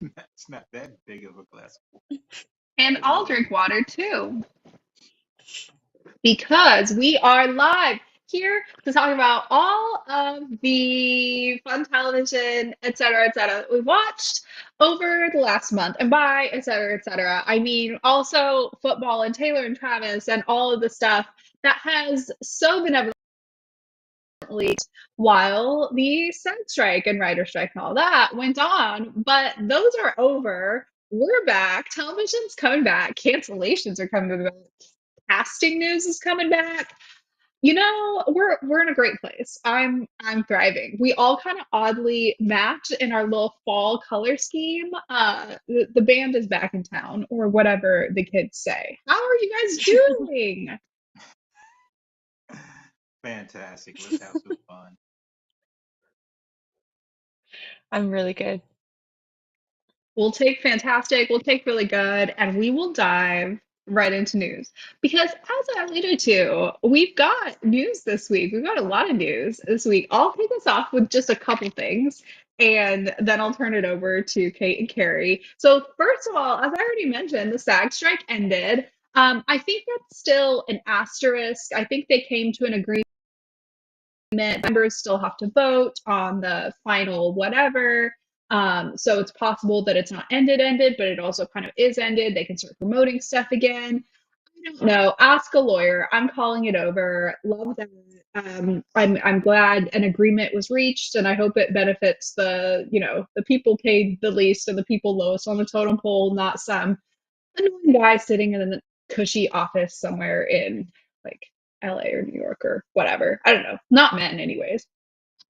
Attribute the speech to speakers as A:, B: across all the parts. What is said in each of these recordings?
A: It's not that big of a glass of
B: And
A: water.
B: I'll drink water too, because we are live here to talk about all of the fun television, et cetera, that we watched over the last month. And by et cetera, I mean also football and Taylor and Travis and all of the stuff that has so benevolently while the SAG strike and writer strike and all that went on. But those are over. We're back. Television's coming back. Cancellations are coming back. Casting news is coming back. You know, we're in a great place. I'm thriving. We all kind of oddly match in our little fall color scheme. The band is back in town, or whatever the kids say. How are you guys doing?
A: Fantastic. Let's have some fun.
C: I'm really good.
B: We'll take fantastic, we'll take really good, and we will dive right into news. Because as I alluded to, we've got news this week. We've got a lot of news this week. I'll kick us off with just a couple things, and then I'll turn it over to Kate and Carey. So, first of all, as I already mentioned, the SAG strike ended. I think that's still an asterisk. I think they came to an agreement. Members still have to vote on the final whatever. So it's possible that it's not ended, but it also kind of is ended. They can start promoting stuff again. I don't know. Ask a lawyer. I'm calling it over. Love that. I'm glad an agreement was reached, and I hope it benefits the people paid the least and the people lowest on the totem pole, not some annoying guy sitting in a cushy office somewhere in like LA or New York or whatever. I don't know. Not men, anyways.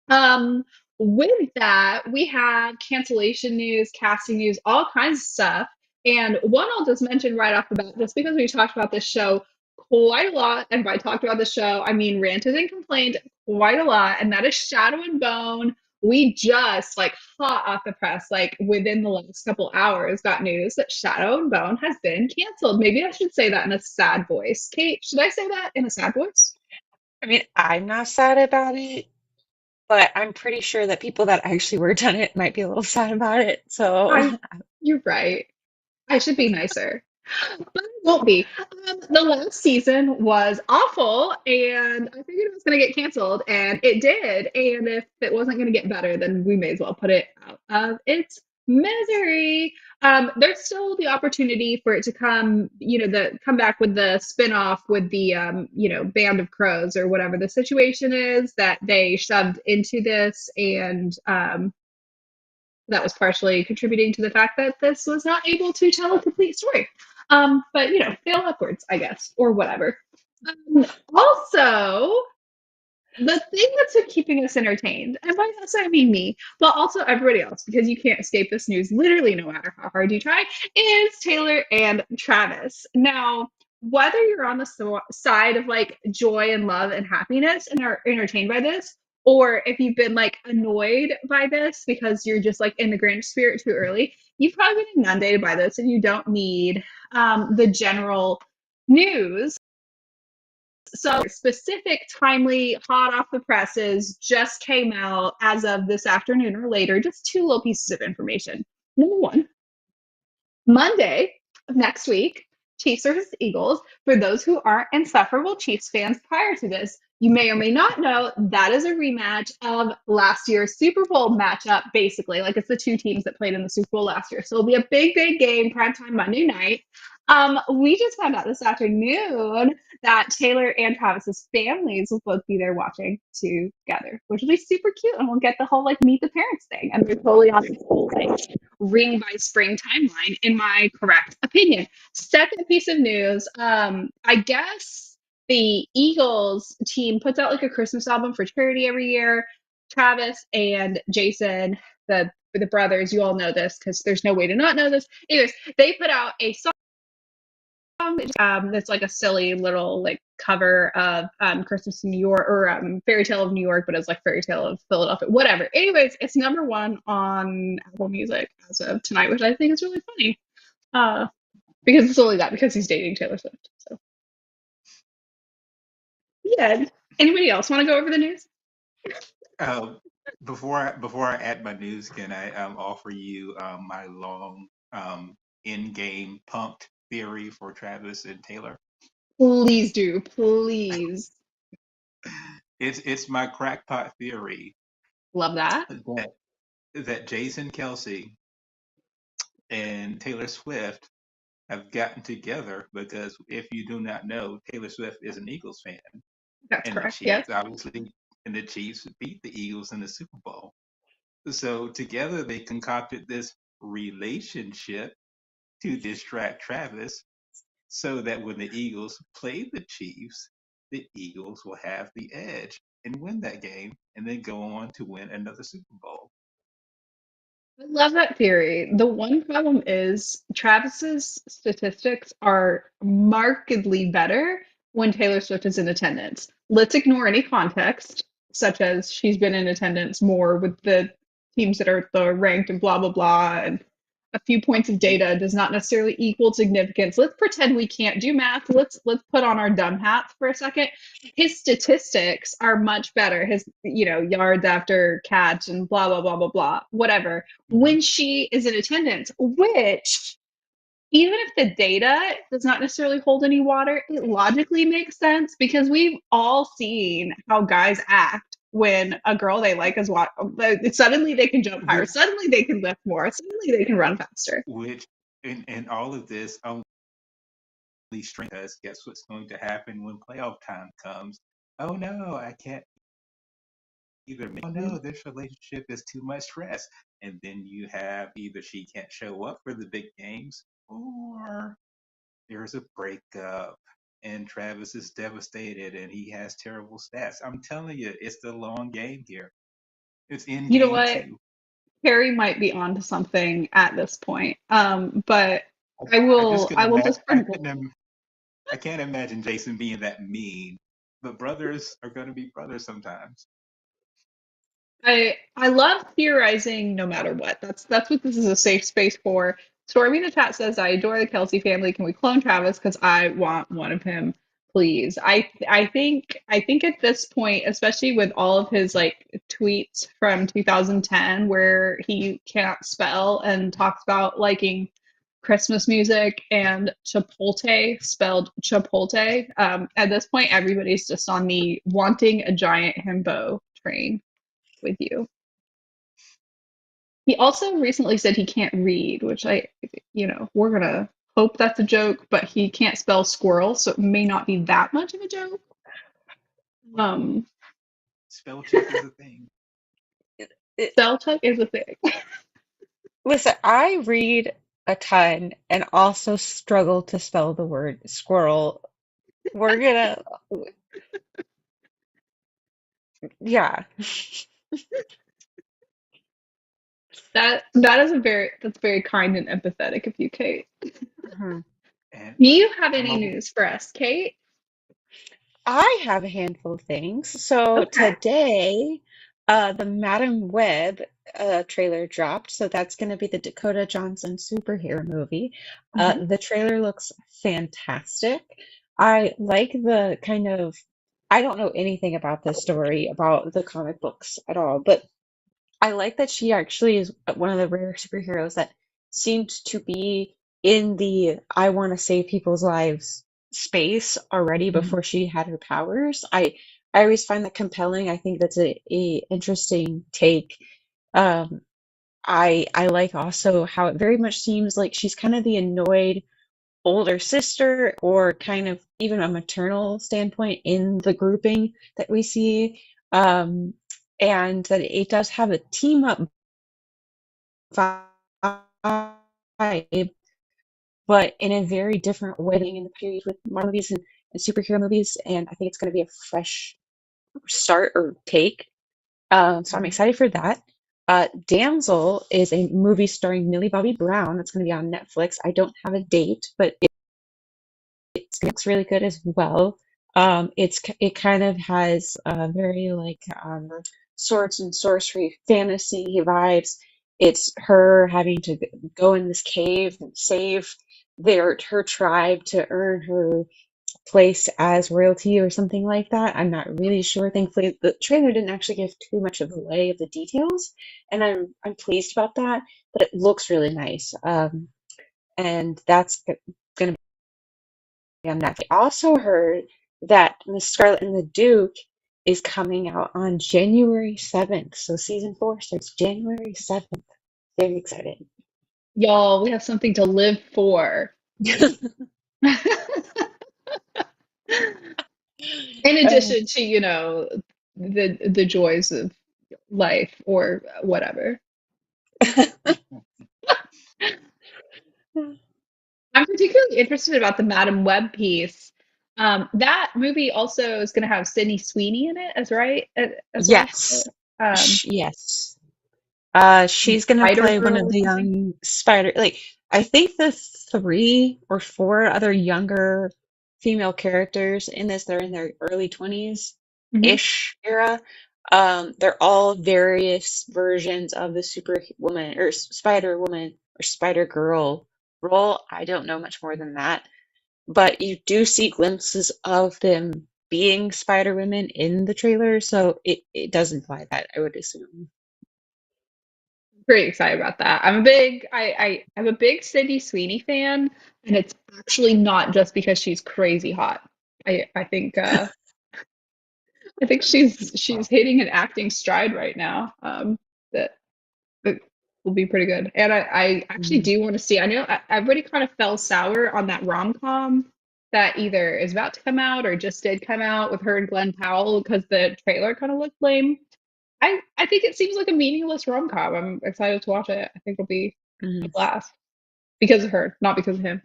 B: Um, with that, we have cancellation news, casting news, all kinds of stuff. And one I'll just mention right off the bat, just because we talked about this show quite a lot, and by talked about the show, I mean ranted and complained quite a lot, and that is Shadow and Bone. We just like hot off the press, like within the last couple hours, got news that Shadow and Bone has been canceled. Maybe I should say that in a sad voice. Kate, should I say that in a sad voice?
C: I mean, I'm not sad about it, but I'm pretty sure that people that actually worked on it might be a little sad about it. So,
B: I, you're right. I should be nicer, but I won't be. The last season was awful, and I figured it was going to get canceled, and it did. And if it wasn't going to get better, then we may as well put it out of its misery. There's still the opportunity for it to come, come back with the spinoff with the, Band of Crows or whatever the situation is that they shoved into this, and that was partially contributing to the fact that this was not able to tell a complete story. But fail upwards, I guess, or whatever. Also, the thing that's been keeping us entertained, and by us I mean me, but also everybody else, because you can't escape this news literally no matter how hard you try, is Taylor and Travis. Now, whether you're on the side of like joy and love and happiness and are entertained by this, or if you've been like annoyed by this because you're just like in the Grinch spirit too early, you've probably been inundated by this and you don't need the general news. So specific, timely, hot off the presses just came out as of this afternoon or later. Just two little pieces of information. Number one, Monday of next week, Chiefs versus Eagles. For those who aren't insufferable Chiefs fans prior to this, you may or may not know that is a rematch of last year's Super Bowl matchup, basically. Like it's the two teams that played in the Super Bowl last year. So it'll be a big, big game, primetime Monday night. We just found out this afternoon that Taylor and Travis's families will both be there watching together, which will be super cute. And we'll get the whole like meet the parents thing. And they're totally on the whole like ring by spring timeline, in my correct opinion. Second piece of news, I guess the Eagles team puts out like a Christmas album for charity every year. Travis and Jason, the brothers, you all know this because there's no way to not know this. Anyways, they put out a song that's like a silly little like cover of Christmas in New York or Fairy Tale of New York, but it's like Fairy Tale of Philadelphia, whatever. Anyways, it's number one on Apple Music as of tonight, which I think is really funny. Because it's only that because he's dating Taylor Swift. So yeah. Anybody else want to go over the news?
A: Before I add my news, can I offer you my long in-game pumped theory for Travis and Taylor?
B: Please do, please.
A: It's my crackpot theory
B: Love that.
A: that Jason Kelsey and Taylor Swift have gotten together because if you do not know, Taylor Swift is an Eagles fan,
B: That's
A: and the
B: correct. Yes.
A: Chiefs obviously and the Chiefs beat the Eagles in the Super Bowl. So together they concocted this relationship to distract Travis so that when the Eagles play the Chiefs, the Eagles will have the edge and win that game and then go on to win another Super Bowl.
B: I love that theory. The one problem is Travis's statistics are markedly better when Taylor Swift is in attendance. Let's ignore any context, such as she's been in attendance more with the teams that are the ranked and blah blah blah, and a few points of data does not necessarily equal significance. Let's pretend we can't do math. Let's put on our dumb hats for a second. His statistics are much better. His, yards after catch and blah blah blah blah blah, whatever,
A: Mhm.
B: when she is in attendance, which, even if the data does not necessarily hold any water, it logically makes sense because we've all seen how guys act when a girl they like is suddenly they can jump higher,
A: Which,
B: suddenly they can lift more, suddenly they can run faster.
A: which, in all of this only strengthens us. Guess what's going to happen when playoff time comes? Oh no, I can't either. Oh no, this relationship is too much stress. And then you have either she can't show up for the big games or there's a breakup and Travis is devastated and he has terrible stats. I'm telling you, it's the long game here. It's in
B: You know
A: game
B: what?
A: two.
B: Carey might be onto something at this point. But I
A: I just
B: will
A: can
B: I will
A: imagine.
B: just for
A: I can't imagine Jason being that mean. But brothers are going to be brothers sometimes.
B: I love theorizing no matter what. That's what this is a safe space for. Stormy in the chat says, "I adore the Kelsey family. Can we clone Travis? Because I want one of him, please." I think at this point, especially with all of his like tweets from 2010, where he can't spell and talks about liking Christmas music and Chipotle spelled Chipotle. At this point, everybody's just on the wanting a giant himbo train with you. He also recently said he can't read, which we're gonna hope that's a joke, but he can't spell squirrel, so it may not be that much of a joke. Um,
A: Spell check is a thing.
C: It-
B: Spell check is a thing.
C: Listen, I read a ton and also struggle to spell the word squirrel. We're gonna, yeah.
B: That's very kind and empathetic of you, Kate.
C: Mhm.
A: And
B: Do you have
A: I'm
B: any
A: a
B: news for us, Kate?
C: I have a handful of things. So
B: Okay.
C: today, the Madam Web trailer dropped. So that's going to be the Dakota Johnson superhero movie.
B: Mhm.
C: The trailer looks fantastic. I like the kind of, I don't know anything about this story, about the comic books at all, but I like that she actually is one of the rare superheroes that seemed to be in the I want to save people's lives space already
B: Mhm.
C: before she had her powers. I always find that compelling. I think that's a interesting take. Um, I like also how it very much seems like she's kind of the annoyed older sister or kind of even a maternal standpoint in the grouping that we see. Um, and that it does have a team up vibe, but in a very different way than in the period with Marvel movies and superhero movies. And I think it's going to be a fresh start or take. So I'm
B: Mhm.
C: excited for that. Damsel is a movie starring Millie Bobby Brown that's going to be on Netflix. I don't have a date, but it looks really good as well. It kind of has very like swords and sorcery fantasy vibes. It's her having to go in this cave and save her tribe to earn her placed as royalty or something like that. I'm not really sure. Thankfully, the trailer didn't actually give too much of away of the details, and I'm pleased about that. But it looks really nice, and that's going to be on Netflix. I also heard that Miss Scarlet and the Duke is coming out on January 7th. So season 4 starts January 7th. Very excited.
B: Y'all, we have something to live for. In addition to, the joys of life or whatever. I'm particularly interested about the Madam Web piece. That movie also is going to have Sydney Sweeney in it, as well.
C: Yes.
B: Um,
C: Yes. She's gonna
B: Spider
C: play one
B: Girl
C: of
B: or
C: the
B: something.
C: young spider. Like, I think the 3 or 4 other younger female characters in this, they're in their early 20s
B: Hmm.
C: ish era. They're all various versions of the Superwoman or Spider Woman or Spider Girl role. I don't know much more than that, but you do see glimpses of them being Spider Women in the trailer, so it does imply that, I would assume.
B: Pretty excited about that. I'm a big Sydney Sweeney fan, and it's actually not just because she's crazy hot. I think she's
A: Well,
B: hitting an acting stride right now. That that will be pretty good. And I actually
C: Mhm.
B: do want to see. I know everybody kind of fell sour on that rom-com that either is about to come out or just did come out with her and Glenn Powell because the trailer kind of looked lame. I think it seems like a meaningless rom-com. I'm excited to watch it. I think it'll be a
C: Mhm.
B: blast because of her, not because of him.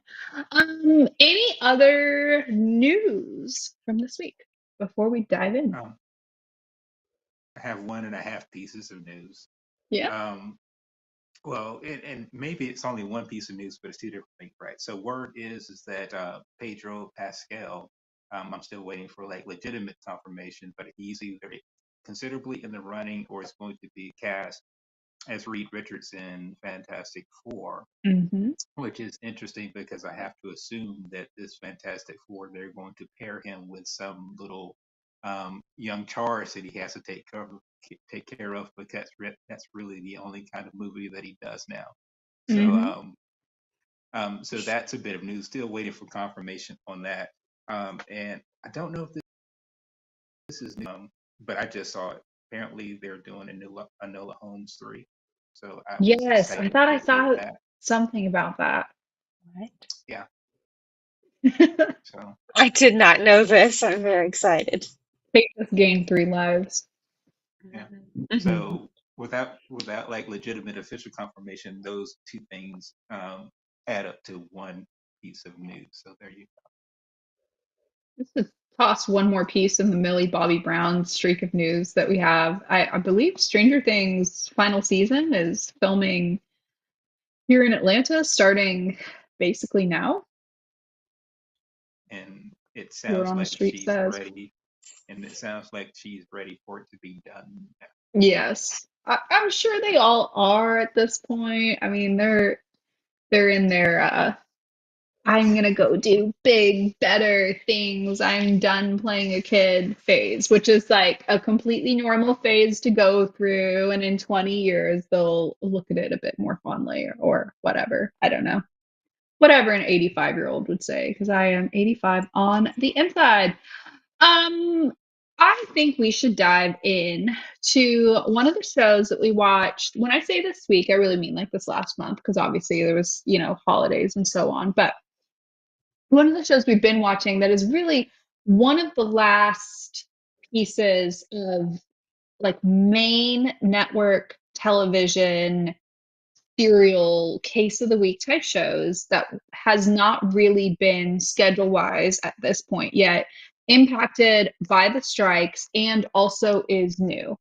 B: Any other news from this week before we dive in?
A: um, I have 1.5 pieces of news.
B: Yeah.
A: Um, well, and maybe it's only one piece of news, but it's two different things, right? So word is that Pedro Pascal, I'm still waiting for like legitimate confirmation, but he's either considerably in the running or is going to be cast as Reed Richards in Fantastic Four,
B: Hmm.
A: which is interesting because I have to assume that this Fantastic Four, they're going to pair him with some little young Charles that he has to take care of because that's really the only kind of movie that he does now. So
B: Hmm.
A: so that's a bit of news. Still waiting for confirmation on that. And I don't know if this is new, but I just saw it. Apparently, they're doing a Enola Holmes 3. So I was
B: Yes, I
A: excited
B: thought I
A: to hear
B: saw
A: that.
B: something about that.
C: What?
A: Yeah. So
C: I did not know this. I'm very excited.
B: Kate just gained 3 lives.
A: yeah.
C: Mhm.
A: So without like legitimate official confirmation, those two things add up to one piece of news. So there you
B: Just to toss one more piece in the Millie Bobby Brown streak of news that we have. I believe Stranger Things final season is filming here in Atlanta starting basically now.
A: go. And it
B: Word
A: sounds
B: on the
A: like
B: street
A: she's
B: says.
A: ready. And it sounds like she's ready for it to be done.
B: Yes. I'm sure they all are at this point. I mean, they're in their I'm gonna go do big, better things. I'm done playing a kid phase, which is like a completely normal phase to go through. And in 20 years, they'll look at it a bit more fondly or whatever. I don't know. Whatever an 85-year-old would say, because I am 85 on the inside. Um, I think we should dive in to one of the shows that we watched. When I say this week, I really mean like this last month, because obviously there was, holidays and so on. But one of the shows we've been watching that is really one of the last pieces of like main network television serial case of the week type shows that has not really been schedule wise at this point yet impacted by the strikes and also is new.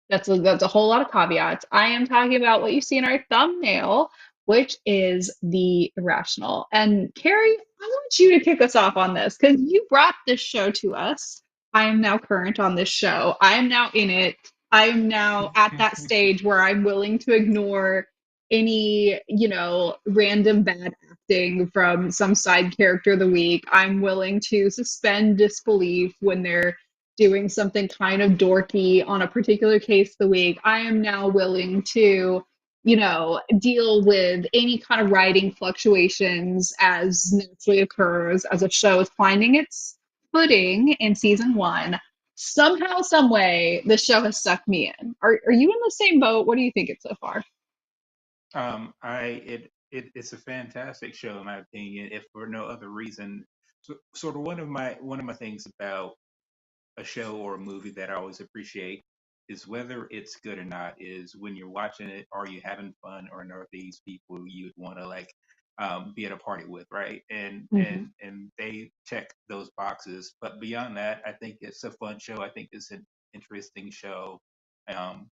B: That's a whole lot of caveats. I am talking about what you see in our thumbnail, which is the Irrational. And Carrie, I want you to kick us off on this because you brought this show to us. I am now current on this show. I am now in it. I am now at that stage where I'm willing to ignore any, random bad acting from some side character of the week. I'm willing to suspend disbelief when they're doing something kind of dorky on a particular case of the week. I am now willing to, deal with any kind of writing fluctuations as naturally occurs as a show is finding its footing in season one. Somehow, some way, this show has sucked me in. Are you in the same boat? What do you think it so far?
A: It's a fantastic show in my opinion, if for no other reason. So, sort of one of my things about a show or a movie that I always appreciate is whether it's good or not. Is when you're watching it, are you having fun, or are these people you'd want to like be at a party with, right? And
B: Hmm.
A: and and they check those boxes. But beyond that, I think it's a fun show. I think it's an interesting show. Um,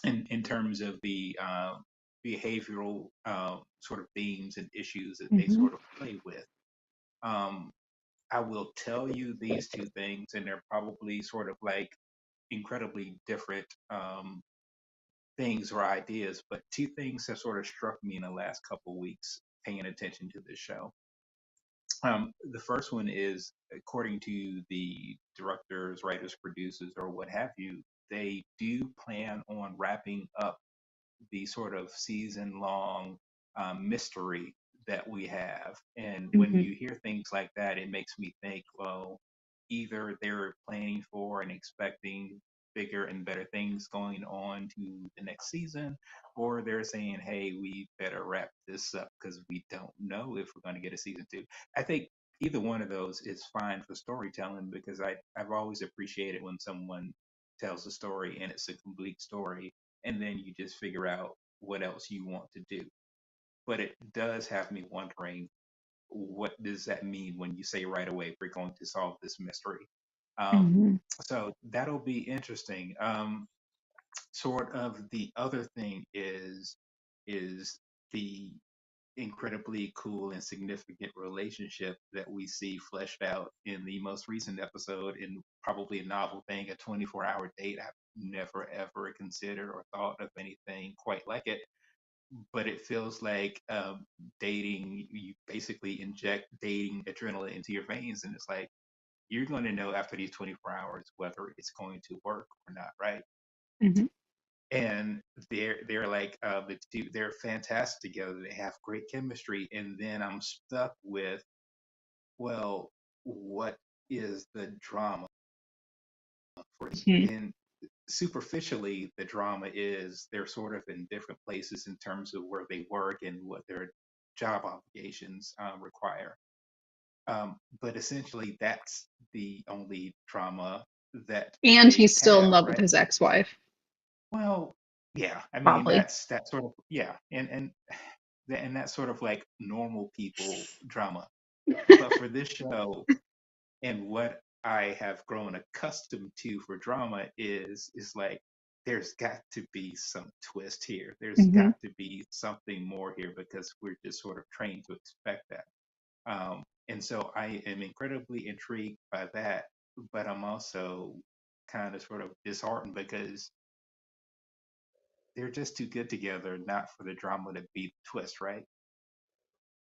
A: in terms of the behavioral sort of themes and issues that they
B: Hmm.
A: sort of play with. Um, I will tell you these two things, and they're probably sort of like incredibly different things or ideas, but two things have sort of struck me in the last couple of weeks paying attention to this show. The first one is, according to the directors, writers, producers, or what have you, they do plan on wrapping up the sort of season long mystery that we have. And when
B: Hmm.
A: you hear things like that, it makes me think, well, either they're planning for and expecting bigger and better things going on to the next season, or they're saying, hey, we better wrap this up because we don't know if we're going to get a season two. I think either one of those is fine for storytelling because I've always appreciated when someone tells a story and it's a complete story and then you just figure out what else you want to do. But it does have me wondering, what does that mean when you say right away we're going to solve this mystery? Um,
B: Hmm.
A: so that'll be interesting. Sort of the other thing is the incredibly cool and significant relationship that we see fleshed out in the most recent episode, and probably a novel thing, a 24-hour date. I've never ever considered or thought of anything quite like it, but it feels like dating. You basically inject dating adrenaline into your veins, and it's like you're going to know after these 24 hours whether it's going to work or not, right?
B: Hmm.
A: And they're like the two, they're fantastic together. They have great chemistry, and then I'm stuck with, well, what is the drama for them?
B: Hmm.
A: And superficially, the drama is they're sort of in different places in terms of where they work and what their job obligations require. But essentially, that's the only drama that
B: And
A: they
B: he's still in
A: have,
B: love with
A: right?
B: his ex-wife,
A: Well, yeah, I mean
B: probably.
A: that's that sort of, yeah, and that's sort of like normal people drama. But for this show, and what I have grown accustomed to for drama is like there's got to be some twist here. There's
B: Hmm.
A: got to be something more here because we're just sort of trained to expect that. And so I am incredibly intrigued by that, but I'm also kind of sort of disheartened because they're just too good together, not for the drama to be the twist, right?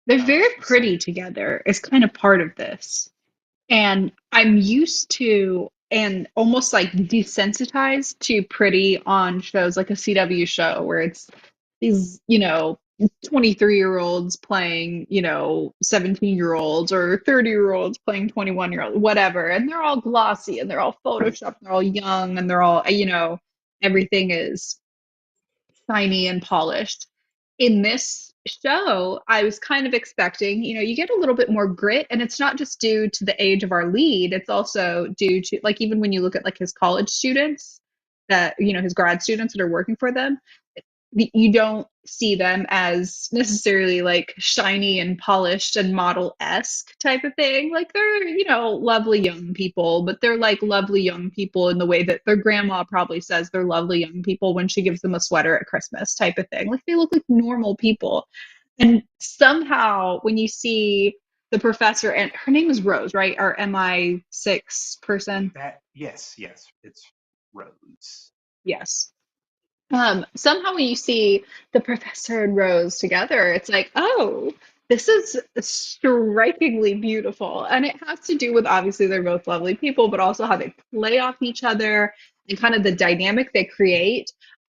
B: They're very
A: So
B: pretty together, is kind of part of this. And I'm used to and almost like desensitized to pretty on shows like a CW show where it's these, 23-year-olds playing, 17-year-olds or 30-year-olds playing 21-year-olds, whatever. And they're all glossy and they're all photoshopped, they're all young, and they're all, everything is shiny and polished. In this show, I was kind of expecting, you get a little bit more grit, and it's not just due to the age of our lead, it's also due to like even when you look at like his college students that, his grad students that are working for them, you don't see them as necessarily like shiny and polished and model-esque type of thing. Like they're, lovely young people, but they're like lovely young people in the way that their grandma probably says they're lovely young people when she gives them a sweater at Christmas type of thing. Like they look like normal people. And somehow when you see the professor, and her name is Rose, right? Our MI6 person.
A: that, yes, yes, it's Rose.
B: Yes. Somehow when you see the professor and Rose together, it's like, oh, This is strikingly beautiful. And it has to do with obviously they're both lovely people, but also how they play off each other and kind of the dynamic they create.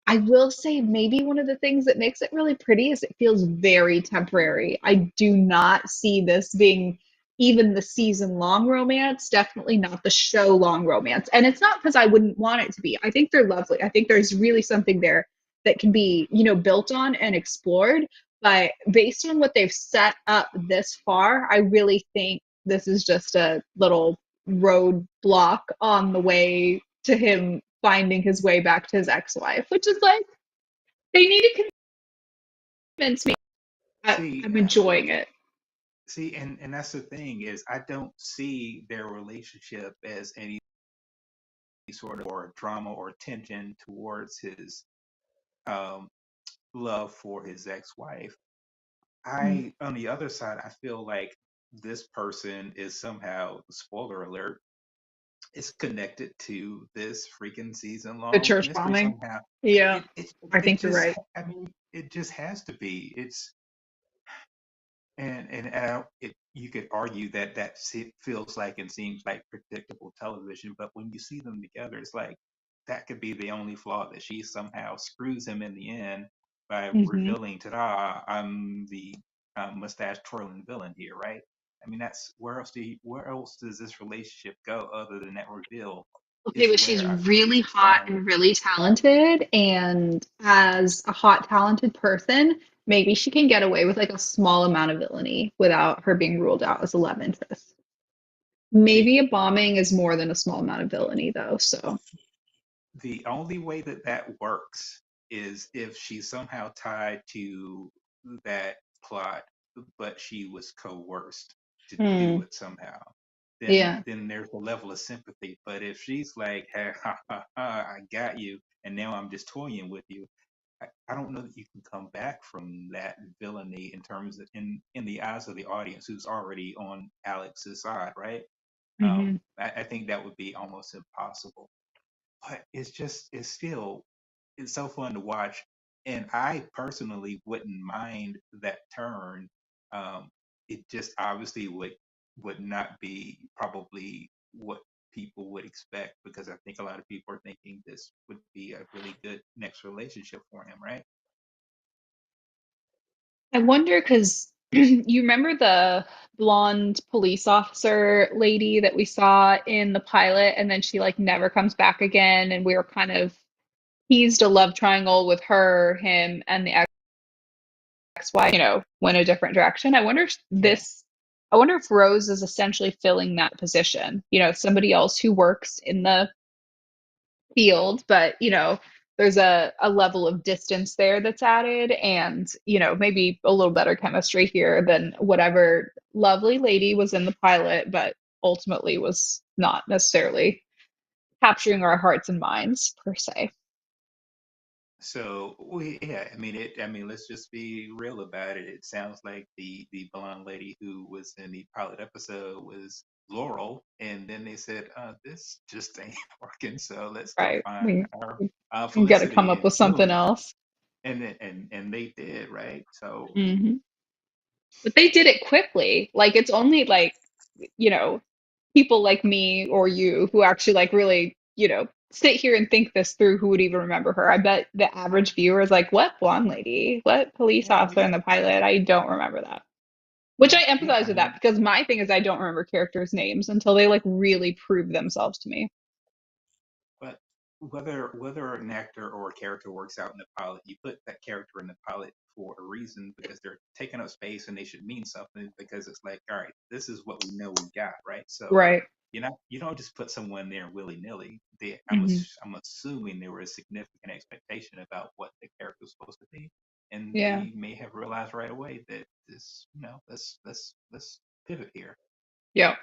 B: I will say maybe one of the things that makes it really pretty is it feels very temporary. I do not see this being even the season long romance, definitely not the show long romance. And it's not because I wouldn't want it to be. I think they're lovely. I think there's really something there that can be, built on and explored. But based on what they've set up this far, I really think this is just a little roadblock on the way to him finding his way back to his ex-wife, which is like they need to convince me.
A: See,
B: I'm enjoying it.
A: and that's the thing is I don't see their relationship as any sort of or drama or tension towards his um, love for his ex-wife.
B: Mm.
A: On the other side, I feel like this person is somehow, spoiler alert, is connected to this freaking season
B: The
A: long
B: church
A: mystery
B: bombing.
A: somehow.
B: Yeah,
A: It it
B: I
A: it
B: think you're
A: just,
B: right.
A: I mean, it just has to be. And you could argue that feels like and seems like predictable television, but when you see them together, it's like that could be the only flaw that she somehow screws him in the end by
B: Hmm.
A: revealing, "Ta-da! I'm the mustache twirling villain here," right? I mean, that's where else does this relationship go other than that reveal?
B: Okay,
A: Is
B: but she's
A: where I feel
B: really
A: this is
B: hot
A: going.
B: and really talented. And as a hot, talented person, maybe she can get away with like a small amount of villainy without her being ruled out as a love interest.
A: The
B: Maybe a bombing is more than a small amount of villainy, though. So,
A: The only way that that works is if she's somehow tied to that plot, but she was coerced to do
B: hmm,
A: it somehow.
B: yeah.
A: Then there's a level of sympathy. But if she's like, "Hey, ha, ha, ha, I got you, and now I'm just toying with you," I don't know that you can come back from that villainy in terms of in the eyes of the audience who's already on Alex's side, right?
B: Hmm.
A: I think that would be almost impossible, but it's still it's so fun to watch, and I personally wouldn't mind that turn. um it just obviously would not be probably what people would expect, because I think a lot of people are thinking this would be a really good next relationship for him, right?
B: I wonder because you remember the blonde police officer lady that we saw in the pilot, and then she like never comes back again, and we were kind of teased a love triangle with her, him, and the ex-wife, went a different direction.
A: Yeah.
B: I wonder if Rose is essentially filling that position, somebody else who works in the field, but there's a level of distance there that's added, and maybe a little better chemistry here than whatever lovely lady was in the pilot, but ultimately was not necessarily capturing our hearts and minds per se.
A: So yeah, I mean, let's just be real about it. It sounds like the blonde lady who was in the pilot episode was Laurel, and then they said, "This just ain't working. So let's go
B: Right,
A: find
B: we
A: our
B: got to come
A: Felicity
B: up
A: and
B: with something
A: Julie,"
B: else.
A: and they did, right? So
B: Hmm. But they did it quickly. Like it's only like, you know, people like me or you who actually like really, sit here and think this through who would even remember her. I bet the average viewer is like, what blonde lady? What police
A: yeah,
B: officer in the pilot? I don't remember that. Which I
A: yeah.
B: empathize
A: I
B: with that
A: mean,
B: because my thing is I don't remember characters' names until they like really prove themselves to me.
A: but whether an actor or a character works out in the pilot, you put that character in the pilot for a reason, because they're taking up space and they should mean something, because it's like, all right, this is what we know we got, right? So
B: Right.
A: you don't just put someone there willy nilly.
B: Hmm.
A: I'm assuming there was significant expectation about what the character was supposed to be, and
B: Yeah.
A: they may have realized right away that this, let's pivot here.
B: Yeah.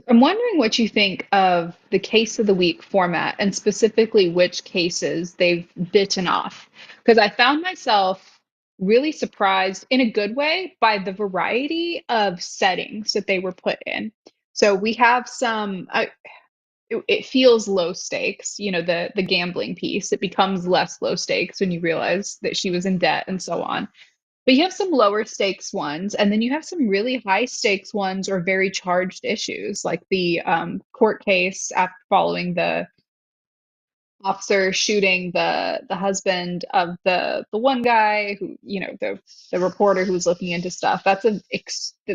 B: I'm wondering what you think of the case of the week format and specifically which cases they've bitten off. Because I found myself really surprised in a good way by the variety of settings that they were put in. So we have it feels low stakes, the gambling piece. It becomes less low stakes when you realize that she was in debt and so on. But you have some lower stakes ones, and then you have some really high stakes ones or very charged issues, like the court case after following the officer shooting the husband of the one guy who, the reporter who was looking into stuff. That's an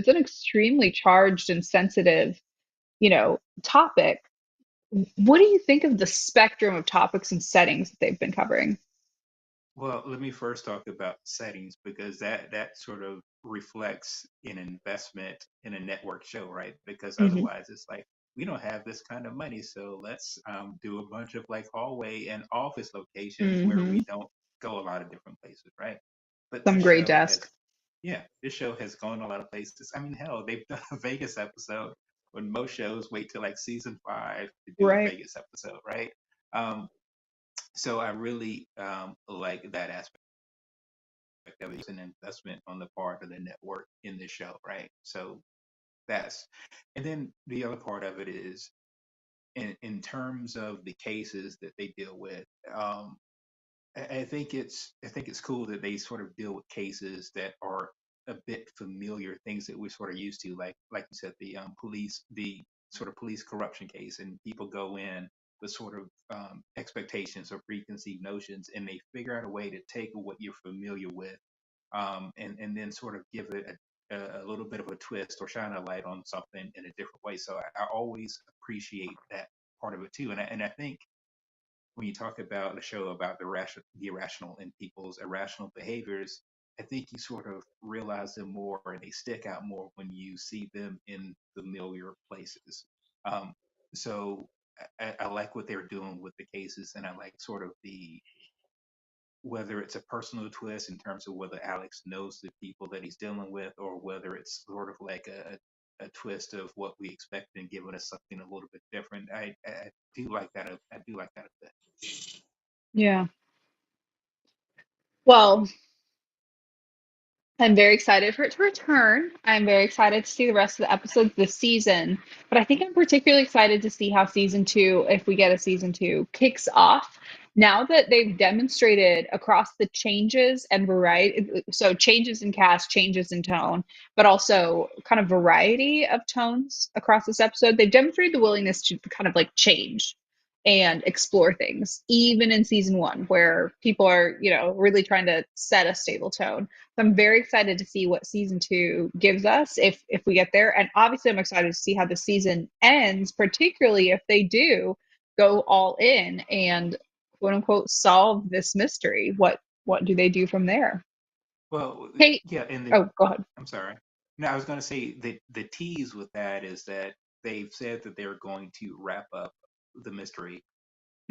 B: extremely charged and sensitive, topic. What do you think of the spectrum of topics and settings that they've been covering?
A: Well, let me first talk about settings because that sort of reflects an investment in a network show, right? Because
B: Hmm.
A: otherwise, it's like we don't have this kind of money, so let's do a bunch of like hallway and office locations where
B: Hmm.
A: we don't go a lot of different places, right? But
B: Some
A: this
B: gray
A: show has,
B: desk.
A: yeah, this show has gone a lot of places. I mean, hell, they've done a Vegas episode when most shows wait till like season 5 to do a
B: Right.
A: Vegas episode, right? Um, so I really like that aspect of it. It's an investment on the part of the network in the show, right? So that's, and then the other part of it is in terms of the cases that they deal with. I think it's cool that they sort of deal with cases that are a bit familiar, things that we're sort of used to, like you said, the sort of police corruption case, and people go in with sort of expectations or preconceived notions, and they figure out a way to take what you're familiar with, and then sort of give it a little bit of a twist or shine a light on something in a different way. So I always appreciate that part of it too, and I think when you talk about a show about the irrational in people's irrational behaviors, I think you sort of realize them more and they stick out more when you see them in familiar places. Um, so I like what they're doing with the cases, and I like sort of the whether it's a personal twist in terms of whether Alex knows the people that he's dealing with, or whether it's sort of like a twist of what we expect and giving us something a little bit different. I do like that. I do like that a bit.
B: Yeah. Well, I'm very excited for it to return. I'm very excited to see the rest of the episodes this season. But I think I'm particularly excited to see how season two, if we get a season two, kicks off. Now that they've demonstrated across the changes and variety, so changes in cast, changes in tone, but also kind of variety of tones across this episode, they've demonstrated the willingness to kind of like change and explore things, even in season one, where people are, really trying to set a stable tone. So I'm very excited to see what season two gives us if we get there. And obviously I'm excited to see how the season ends, particularly if they do go all in and quote unquote solve this mystery. What do they do from there?
A: Well,
B: Hey,
A: yeah, and
B: oh, go ahead.
A: I'm sorry. No, I was going to say the tease with that is that they've said that they're going to wrap up the mystery,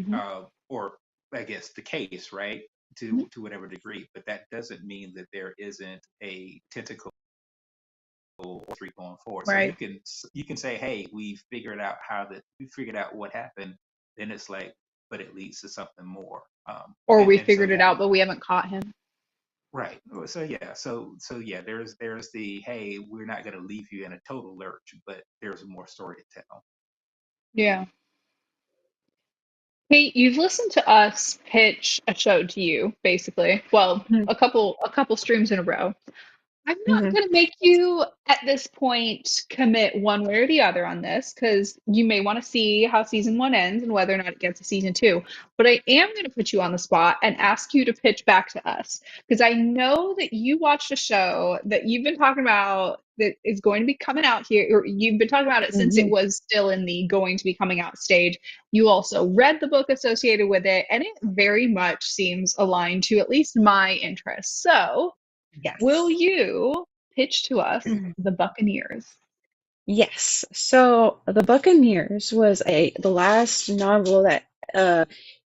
B: Mhm.
A: or I guess the case, right,
B: Mhm.
A: to whatever degree. But that doesn't mean that there isn't a tentacle or three going forward. So
B: Right.
A: you can say, hey, we figured out what happened. Then it's like, but it leads to something more.
B: Or we
A: And so
B: figured it
A: yeah,
B: out, but we haven't caught him.
A: right. So yeah, so yeah, there's the hey, we're not going to leave you in a total lurch, but there's more story to tell.
B: Yeah. Hey, you've listened to us pitch a show to you, basically. Well,
C: Mhm,
B: a couple streams in a row. I'm not
C: mhm,
B: going to make you at this point commit one way or the other on this because you may want to see how season one ends and whether or not it gets a season two. But I am going to put you on the spot and ask you to pitch back to us because I know that you watched a show that you've been talking about that is going to be coming out here, or you've been talking about it since it
C: mhm.
B: was still in the going to be coming out stage. You also read the book associated with it, and it very much seems aligned to at least my interests. So, will
C: Yes.
B: you pitch to us the Buccaneers?
C: Yes. So The Buccaneers was the last novel that uh,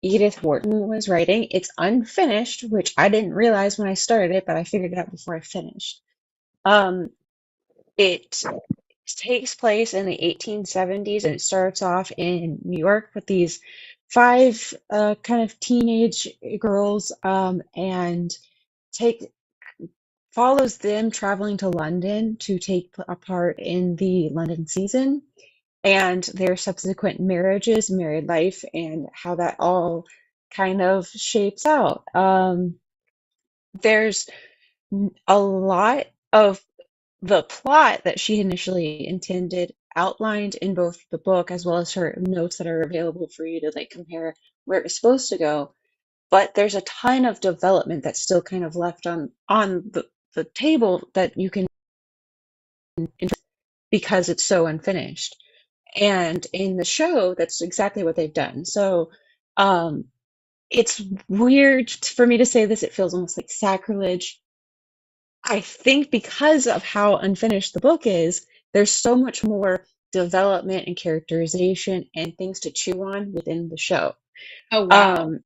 C: Edith Wharton was writing. It's unfinished, which I didn't realize when I started it, but I figured it out before I finished. Um, it takes place in the 1870s, and it starts off in New York with these five kind of teenage girls, and take follows them traveling to London to take a part in the London season and their subsequent marriages, married life, and how that all kind of shapes out. There's a lot of the plot that she initially intended outlined in both the book as well as her notes that are available for you to like compare where it was supposed to go. But there's a ton of development that's still kind of left on the table that you can because it's so unfinished. And in the show, that's exactly what they've done. So um, it's weird for me to say this. It feels almost like sacrilege. I think because of how unfinished the book is, there's so much more development and characterization and things to chew on within the show.
B: Oh wow,
C: Um,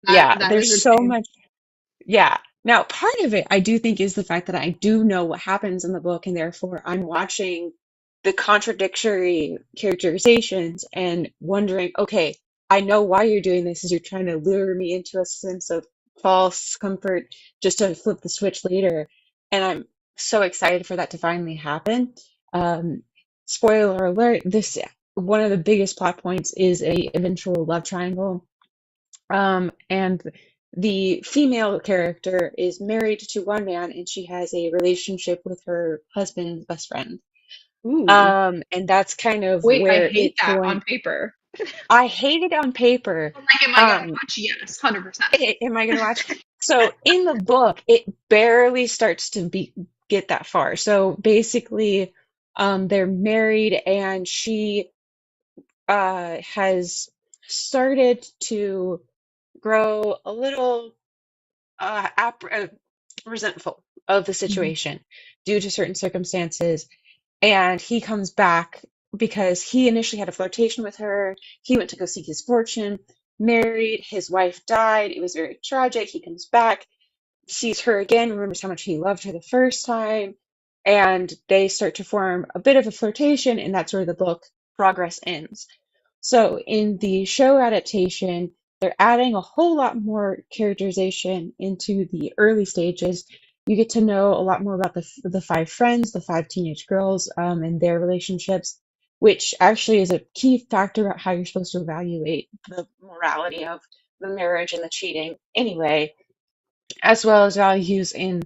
B: that
C: yeah,
B: that is
C: there's so
B: insane.
C: much. Yeah. Now, part of it I do think is the fact that I do know what happens in the book, and therefore I'm watching the contradictory characterizations and wondering, okay, I know why you're doing this is you're trying to lure me into a sense of false comfort just to flip the switch later. And I'm so excited for that to finally happen. Um, Spoiler alert, this one of the biggest plot points is a eventual love triangle, and the female character is married to one man and she has a relationship with her husband's best friend.
B: Ooh,
C: And that's kind of
B: wait, I
C: where
B: hate
C: it's
B: that on
C: going.
B: paper.
C: I hate it on paper.
B: I'm like, am I gonna
C: Um,
B: watch? Yes, 100%.
C: am I going to watch? So in the book, it barely starts to get that far. So basically, they're married and she has started to grow a little resentful of the
B: Mhm.
C: situation due to certain circumstances. And he comes back because he initially had a flirtation with her. He went to go seek his fortune, married, his wife died. It was very tragic. He comes back, sees her again, remembers how much he loved her the first time, and they start to form a bit of a flirtation, and that's where the book progress ends. So in the show adaptation, they're adding a whole lot more characterization into the early stages. You get to know a lot more about the five friends, the five teenage girls, and their relationships, which actually is a key factor about how you're supposed to evaluate the morality of the marriage and the cheating anyway, as well as values in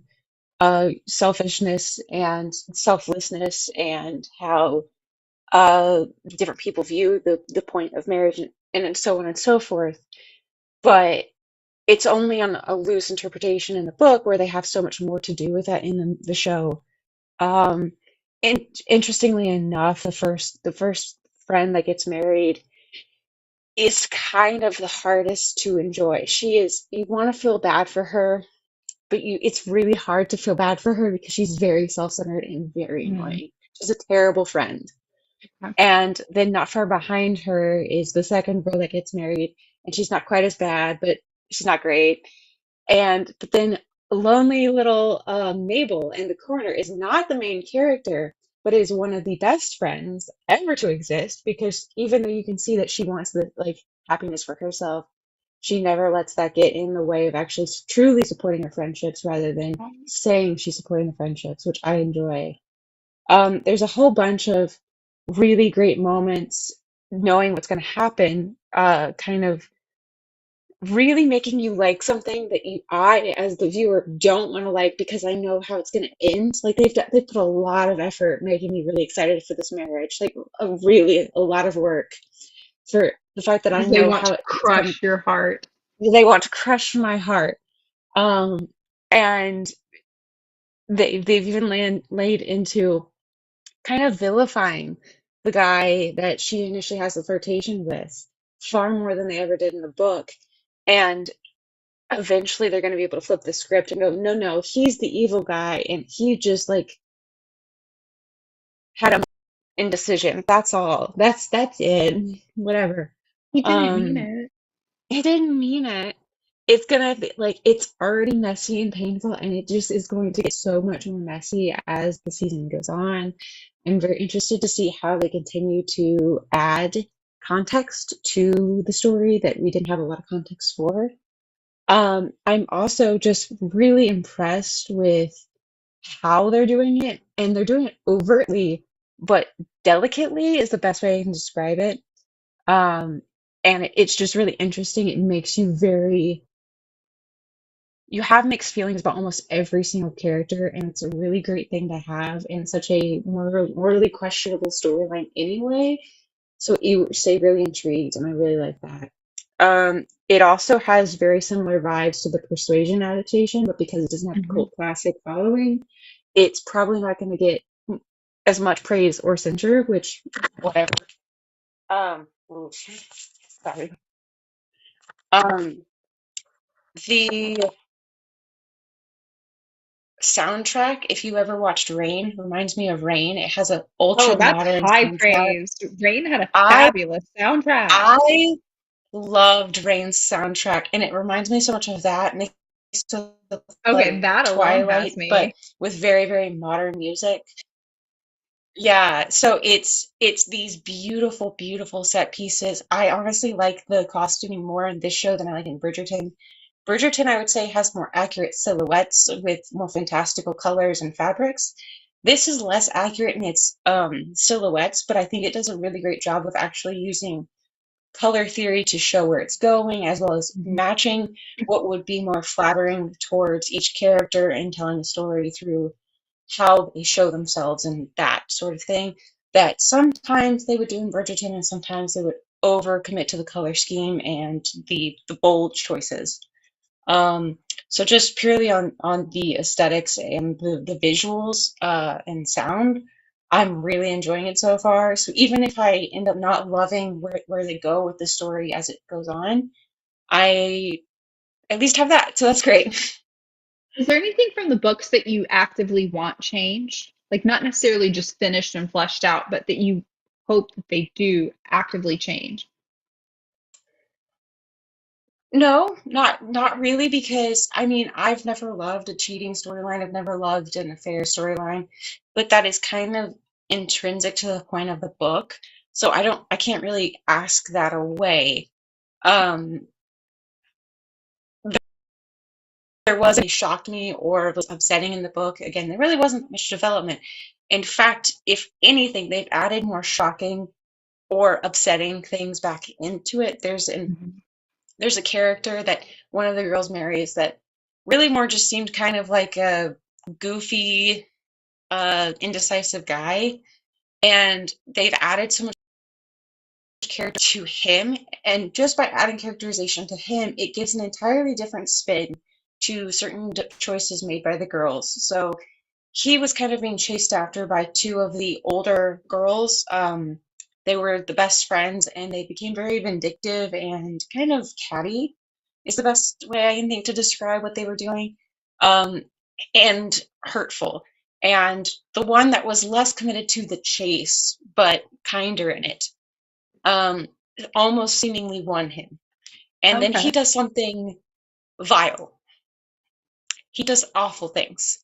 C: selfishness and selflessness and how different people view the point of marriage and so on and so forth. But it's only on a loose interpretation in the book where they have so much more to do with that in the show. Um, and interestingly enough, the first friend that gets married is kind of the hardest to enjoy. She is, you want to feel bad for her, but it's really hard to feel bad for her because she's very self-centered and very
B: Mhm.
C: annoying. She's a terrible friend.
B: Okay.
C: And then not far behind her is the second girl that gets married, and she's not quite as bad, but she's not great. And but then lonely little Mabel in the corner is not the main character, but is one of the best friends ever to exist because even though you can see that she wants the like happiness for herself, she never lets that get in the way of actually truly supporting her friendships rather than saying she's supporting the friendships, which I enjoy. There's a whole bunch of really great moments knowing what's going to happen, kind of really making you like something that I, as the viewer, don't want to like because I know how it's going to end. Like they've put a lot of effort making me really excited for this marriage, like a lot of work for the fact that I
B: Because they
C: know
B: want
C: how
B: to
C: it's going to.
B: crush your heart.
C: They want to crush my heart, um, and they've even laid into kind of vilifying the guy that she initially has the flirtation with far more than they ever did in the book. And eventually they're going to be able to flip the script and go, no, no, he's the evil guy. And he just like had a indecision. That's all. That's it. Whatever.
B: He didn't mean
C: Um,
B: it.
C: He didn't mean it. It's gonna be like it's already messy and painful, and it just is going to get so much more messy as the season goes on. I'm very interested to see how they continue to add context to the story that we didn't have a lot of context for. I'm also just really impressed with how they're doing it, and they're doing it overtly, but delicately is the best way I can describe it. Um, and it's just really interesting. It makes you very you have mixed feelings about almost every single character, and it's a really great thing to have in such a morally questionable storyline anyway. So you stay really intrigued, and I really like that. It also has very similar vibes to the Persuasion adaptation, but because it doesn't have a
B: Mhm.
C: cult classic following, it's probably not going to get as much praise or censure, which whatever. Oh, sorry. Um, the soundtrack, if you ever watched Rain, reminds me of Rain. It has an
B: Oh,
C: ultra
B: that's
C: modern
B: high
C: soundtrack.
B: praise. Rain had a
C: I
B: fabulous soundtrack.
C: I loved Rain's soundtrack, and it reminds me so much of that. Makes me feel
B: Okay,
C: like
B: that alone has
C: Twilight, but
B: me.
C: with very, very modern music. Yeah, so it's these beautiful, beautiful set pieces. I honestly like the costuming more in this show than I like in Bridgerton. Bridgerton, I would say, has more accurate silhouettes with more fantastical colors and fabrics. This is less accurate in its silhouettes, but I think it does a really great job of actually using color theory to show where it's going, as well as
B: Mhm.
C: matching what would be more flattering towards each character and telling the story through how they show themselves and that sort of thing. That sometimes they would do in Bridgerton, and sometimes they would overcommit to the color scheme and the bold choices. Um, so just purely on the aesthetics and the visuals and sound, I'm really enjoying it so far. So even if I end up not loving where they go with the story as it goes on, I at least have that. So that's great.
B: Is there anything from the books that you actively want changed? Like not necessarily just finished and fleshed out, but that you hope that they do actively change?
C: No, not really, because I mean, I've never loved a cheating storyline. I've never loved an affair storyline, but that is kind of intrinsic to the point of the book. So I can't really ask that away. Um, there wasn't shocked me or was upsetting in the book. Again, there really wasn't much development. In fact, if anything, they've added more shocking or upsetting things back into it.
B: Mhm.
C: There's a character that one of the girls marries that really more just seemed kind of like a goofy, indecisive guy, and they've added so much character to him, and just by adding characterization to him, it gives an entirely different spin to certain choices made by the girls. So he was kind of being chased after by two of the older girls. They were the best friends, and they became very vindictive and kind of catty, is the best way I can think to describe what they were doing, um, and hurtful. And the one that was less committed to the chase, but kinder in it, um, almost seemingly won him. And then he
B: Okay.
C: does something vile. He does awful things.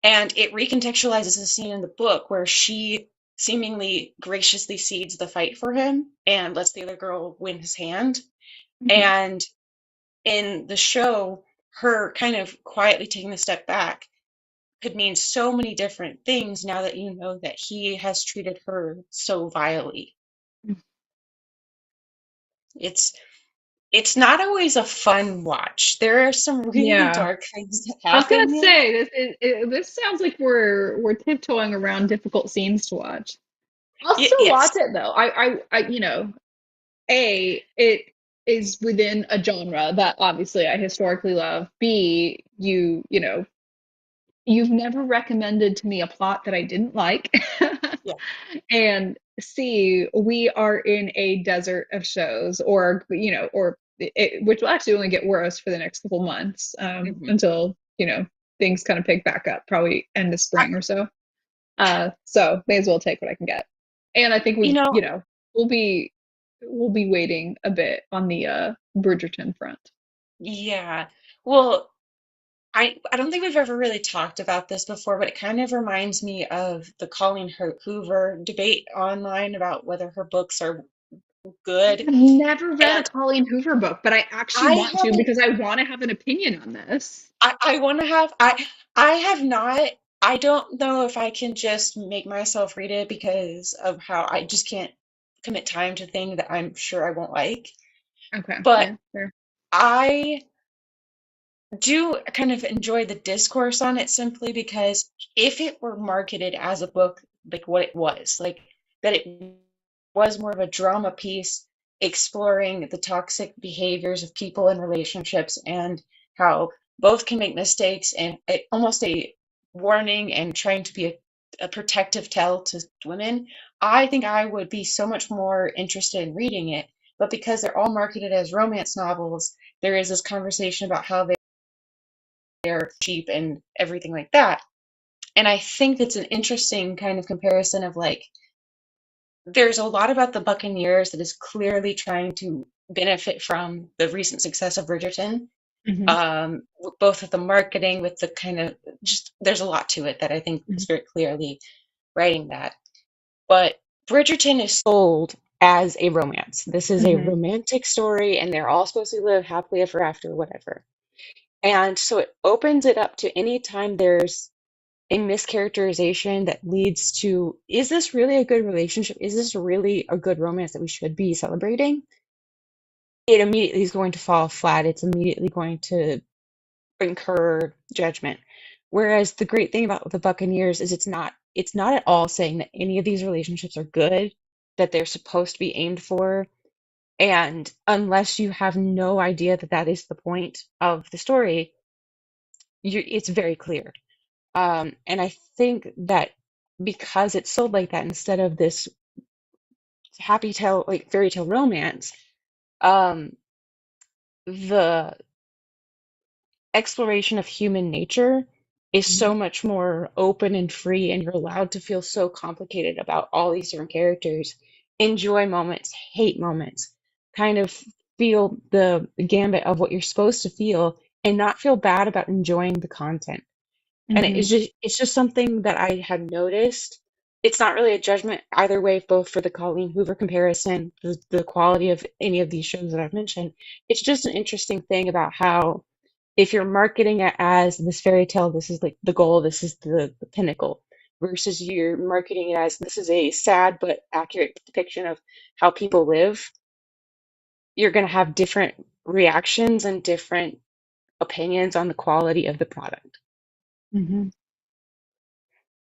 C: And it recontextualizes a scene in the book where she seemingly graciously cedes the fight for him and lets the other girl win his hand.
B: Mhm.
C: And in the show, her kind of quietly taking a step back could mean so many different things now that you know that he has treated her so vilely. It's it's not always a fun watch. There are some really
B: Yeah.
C: dark things that
B: I was gonna
C: happen there.
B: say this sounds like we're tiptoeing around difficult scenes to watch. I'll still
C: Yes.
B: watch it though. It is within a genre that obviously I historically love. B, you've never recommended to me a plot that I didn't like.
C: Yeah.
B: And C, we are in a desert of shows, which will actually only get worse for the next couple months,
C: Mhm.
B: until, things kind of pick back up, probably end of
C: I,
B: spring or so. So may as well take what I can get. And I think
C: you know,
B: we'll be we'll be waiting a bit on the Bridgerton front.
C: yeah. Well, I don't think we've ever really talked about this before, but it kind of reminds me of the Colleen Hoover debate online about whether her books are good.
B: I've never read a
C: And
B: Colleen Hoover book, but I actually
C: I
B: want to
C: haven't,
B: because I want to have an opinion on this.
C: I want to have, I have not, I don't know if I can just make myself read it because of how I just can't commit time to things that I'm sure I won't like.
B: Okay,
C: But
B: yeah, fair.
C: I do kind of enjoy the discourse on it simply because if it were marketed as a book, like what it was, like that it was more of a drama piece exploring the toxic behaviors of people in relationships and how both can make mistakes and almost a warning and trying to be a protective tale to women, I think I would be so much more interested in reading it. But because they're all marketed as romance novels, there is this conversation about how they're cheap and everything like that. And I think that's an interesting kind of comparison of like, there's a lot about the Buccaneers that is clearly trying to benefit from the recent success of Bridgerton,
B: Hmm.
C: both with the marketing, with the kind of just, there's a lot to it that I think is very clearly writing that. But Bridgerton is sold as a romance. This is a
B: Hmm.
C: romantic story, and they're all supposed to live happily ever after, whatever. And so it opens it up to any time there's a mischaracterization that leads to, is this really a good relationship? Is this really a good romance that we should be celebrating? It immediately is going to fall flat. It's immediately going to incur judgment. Whereas the great thing about the Buccaneers is it's not at all saying that any of these relationships are good, that they're supposed to be aimed for. And unless you have no idea that that is the point of the story, it's very clear. And I think that because it's sold like that instead of this happy tale, like fairy tale romance, um, the exploration of human nature is so much more open and free, and you're allowed to feel so complicated about all these different characters, enjoy moments, hate moments, kind of feel the gambit of what you're supposed to feel, and not feel bad about enjoying the content. And
B: Hmm.
C: it's just something that I had noticed. It's not really a judgment either way, both for the Colleen Hoover comparison, the quality of any of these shows that I've mentioned. It's just an interesting thing about how if you're marketing it as this fairy tale, this is like the goal, this is the pinnacle, versus you're marketing it as this is a sad but accurate depiction of how people live, you're going to have different reactions and different opinions on the quality of the product.
B: Hmm.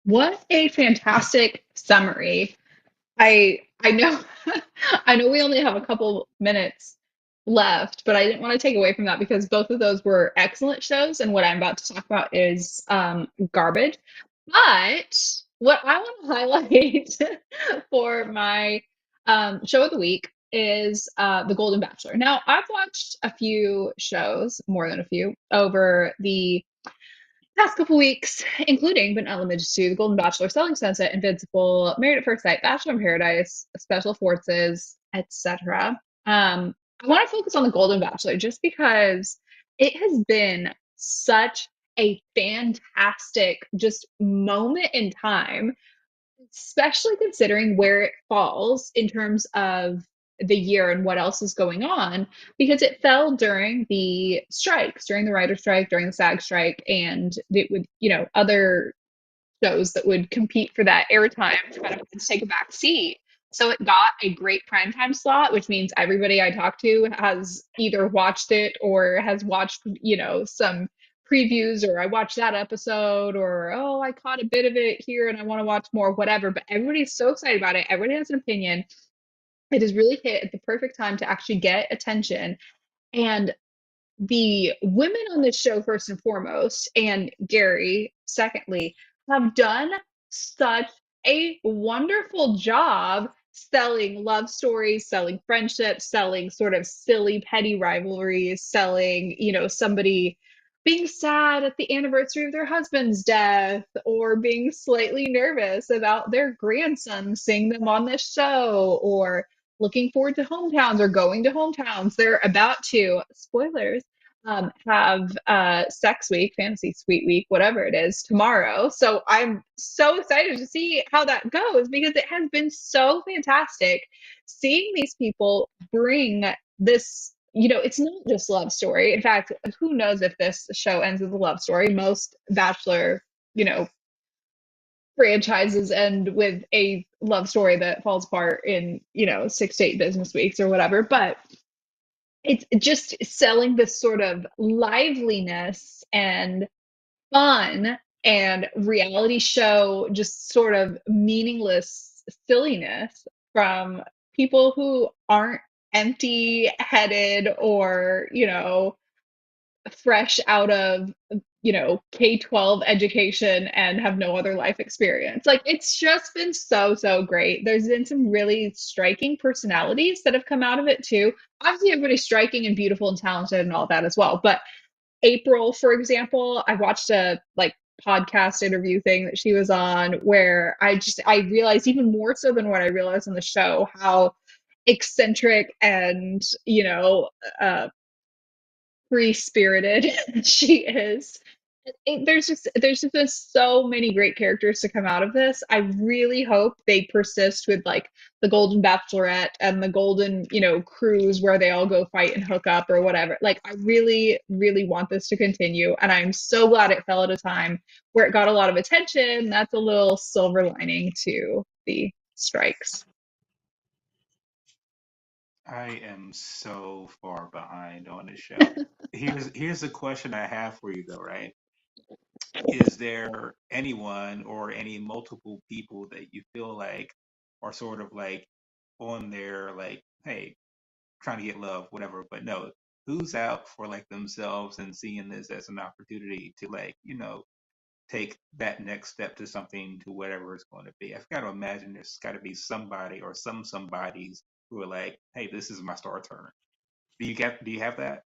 B: What a fantastic summary. I know I know we only have a couple minutes left, but I didn't want to take away from that because both of those were excellent shows, and what I'm about to talk about is garbage. But what I want to highlight for my show of the week is The Golden Bachelor. Now, I've watched a few shows, more than a few, over the past couple weeks, including but not limited to The Golden Bachelor, Selling Sunset, Invincible, Married at First Sight, Bachelor in Paradise, Special Forces, etc. I want to focus on The Golden Bachelor just because it has been such a fantastic just moment in time, especially considering where it falls in terms of the year and what else is going on, because it fell during the strikes, during the writer strike, during the SAG strike, and it would, other shows that would compete for that airtime kind of had to take a back seat. So it got a great primetime slot, which means everybody I talk to has either watched it or has watched, some previews, or I watched that episode, or oh, I caught a bit of it here and I want to watch more, whatever. But everybody's so excited about it. Everybody has an opinion. It has really hit at the perfect time to actually get attention. And the women on this show, first and foremost, and Gary, secondly, have done such a wonderful job selling love stories, selling friendships, selling sort of silly, petty rivalries, selling, somebody being sad at the anniversary of their husband's death, or being slightly nervous about their grandson seeing them on this show, or looking forward to hometowns or going to hometowns. They're about to, spoilers, have sex week, fantasy suite week, whatever it is, tomorrow. So I'm so excited to see how that goes because it has been so fantastic seeing these people bring this. It's not just love story. In fact, who knows if this show ends with a love story? Most Bachelor, franchises end with a love story that falls apart in, 6 to 8 business weeks or whatever. But it's just selling this sort of liveliness and fun and reality show, just sort of meaningless silliness from people who aren't empty headed or, fresh out of, K-12 education and have no other life experience. Like, it's just been so, so great. There's been some really striking personalities that have come out of it too. Obviously, everybody's striking and beautiful and talented and all that as well. But April, for example, I watched a like podcast interview thing that she was on where I realized even more so than what I realized on the show how eccentric and uh free spirited she is. There's just been so many great characters to come out of this. I really hope they persist with like the Golden Bachelorette and the Golden, cruise where they all go fight and hook up or whatever. Like I really, really want this to continue. And I'm so glad it fell at a time where it got a lot of attention. That's a little silver lining to the strikes.
A: I am so far behind on this show. Here's the question I have for you though, right? Is there anyone or any multiple people that you feel like are sort of like on their like, hey, trying to get love, whatever, but no, who's out for like themselves and seeing this as an opportunity to like, take that next step to something to whatever it's going to be. I've got to imagine there's got to be somebody or some somebodies who are like, hey, this is my star turn. Do you have that?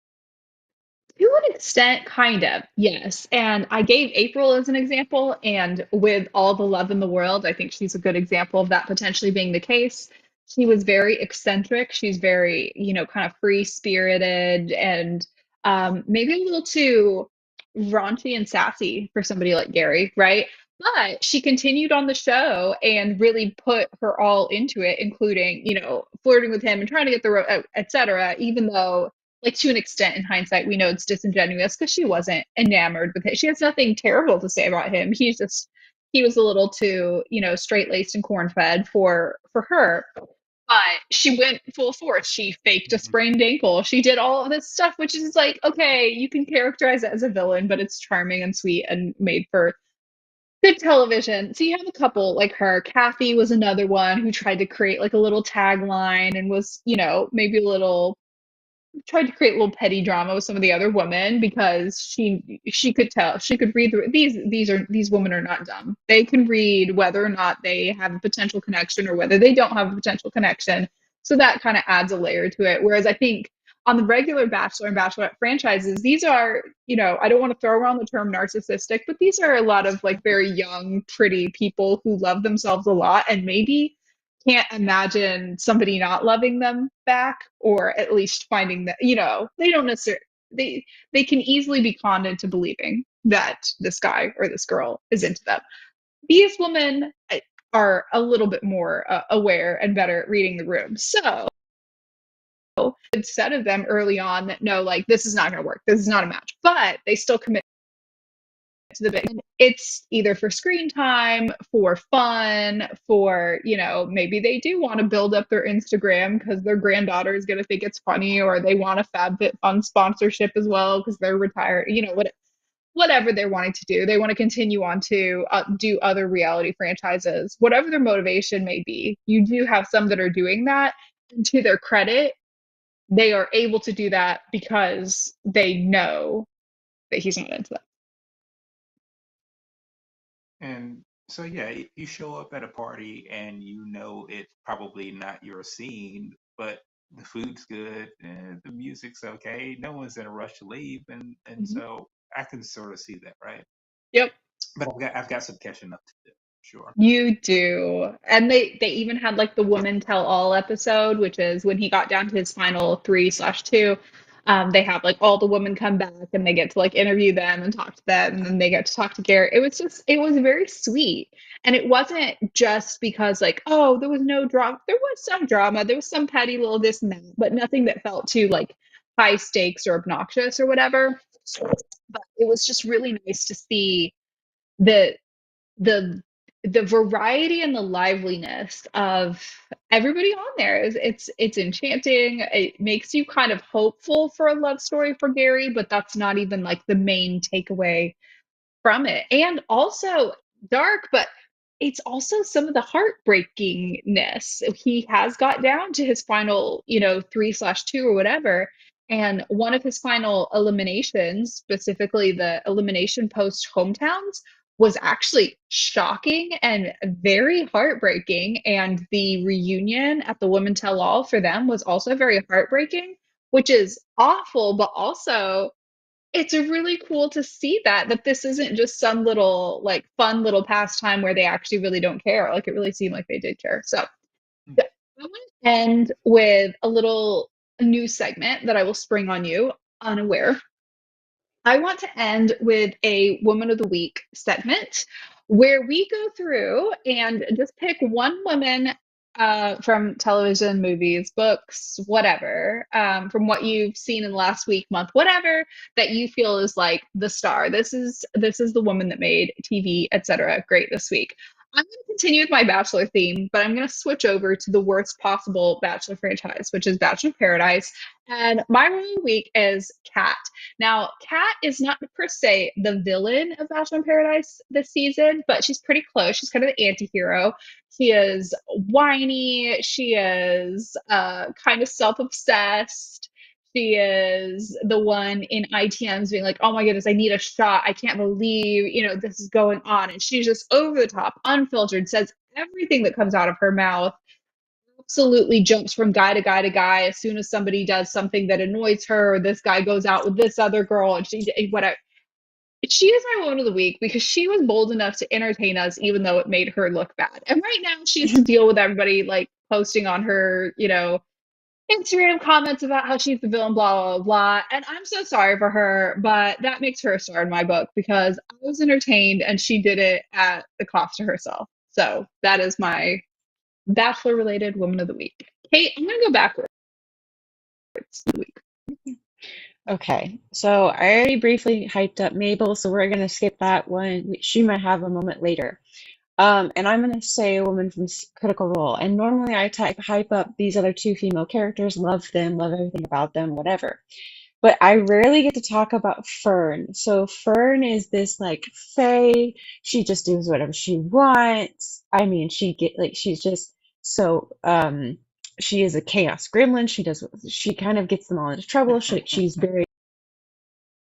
B: To an extent, kind of, yes. And I gave April as an example, and with all the love in the world, I think she's a good example of that potentially being the case. She was very eccentric. She's very, kind of free spirited and maybe a little too raunchy and sassy for somebody like Gary, right? But she continued on the show and really put her all into it, including, flirting with him and trying to get et cetera, even though like to an extent in hindsight we know it's disingenuous because she wasn't enamored with it. She has nothing terrible to say about him. He was a little too straight laced and corn fed for her, but she went full force. She faked a
A: Hmm.
B: sprained ankle. She did all of this stuff, which is like, okay, you can characterize it as a villain, but it's charming and sweet and made for good television. So you have a couple like her. Kathy was another one who tried to create like a little tagline and was, maybe a little tried to create a little petty drama with some of the other women because she could tell she could read these women are not dumb. They can read whether or not they have a potential connection or whether they don't have a potential connection. So that kind of adds a layer to it. Whereas I think on the regular Bachelor and Bachelorette franchises, these are, I don't want to throw around the term narcissistic, but these are a lot of like very young, pretty people who love themselves a lot and maybe can't imagine somebody not loving them back or at least finding that they don't necessarily they can easily be conned into believing that this guy or this girl is into them. These women are a little bit more aware and better at reading the room, so it's said of them early on that no, like this is not going to work, this is not a match, but they still commit to the big. It's either for screen time, for fun, for, maybe they do want to build up their Instagram because their granddaughter is going to think it's funny, or they want a FabFitFun sponsorship as well because they're retired, whatever they're wanting to do. They want to continue on to do other reality franchises, whatever their motivation may be. You do have some that are doing that. And to their credit, they are able to do that because they know that he's not into that.
A: And so, yeah, you show up at a party and you know it's probably not your scene, but the food's good and the music's okay. No one's in a rush to leave, and
B: Mhm.
A: so I can sort of see that, right?
B: Yep.
A: But I've got some catching up to do, sure.
B: You do. And they even had like the woman tell all episode, which is when he got down to his final 3/2. They have like all the women come back and they get to like interview them and talk to them, and then they get to talk to Garrett. It was very sweet. And it wasn't just because like, oh, there was no drama. There was some drama. There was some petty little this and that, but nothing that felt too like high stakes or obnoxious or whatever. But it was just really nice to see the the the variety and the liveliness of everybody on there is it's enchanting. It makes you kind of hopeful for a love story for Gary, but that's not even like the main takeaway from it. And also dark, but it's also some of the heartbreakingness. He has got down to his final, 3/2 or whatever. And one of his final eliminations, specifically the elimination post hometowns, was actually shocking and very heartbreaking. And the reunion at the Women Tell All for them was also very heartbreaking, which is awful, but also it's really cool to see that this isn't just some little like fun little pastime where they actually really don't care. Like it really seemed like they did care. So yeah, I want to end with a little new segment that I will spring on you unaware. I want to end with a Woman of the Week segment where we go through and just pick one woman from television, movies, books, whatever, from what you've seen in the last week, month, whatever that you feel is like the star. This is the woman that made TV, etc. great this week. I'm going to continue with my Bachelor theme, but I'm going to switch over to the worst possible Bachelor franchise, which is Bachelor in Paradise. And my Woman of the Week is Kat. Now, Kat is not per se the villain of Bachelor in Paradise this season, but she's pretty close. She's kind of the anti-hero. She is whiny. She is kind of self-obsessed. She is the one in ITMs being like, oh my goodness, I need a shot. I can't believe, this is going on. And she's just over the top, unfiltered, says everything that comes out of her mouth, absolutely jumps from guy to guy to guy as soon as somebody does something that annoys her, or this guy goes out with this other girl, and whatever. She is my Woman of the Week because she was bold enough to entertain us, even though it made her look bad. And right now, she has to deal with everybody like posting on her, Instagram comments about how she's the villain, blah, blah, blah. And I'm so sorry for her, but that makes her a star in my book because I was entertained and she did it at the cost to herself. So that is my Bachelor related Woman of the Week. Kate, I'm going to go backwards. The week.
C: Okay, so I already briefly hyped up Mabel, so we're gonna skip that one. She might have a moment later. And I'm gonna say a woman from Critical Role. And normally I type hype up these other two female characters, love them, love everything about them, whatever. But I rarely get to talk about Fern. So Fern is this like fae. She just does whatever she wants. I mean, she's just so she is a chaos gremlin. She kind of gets them all into trouble. She's very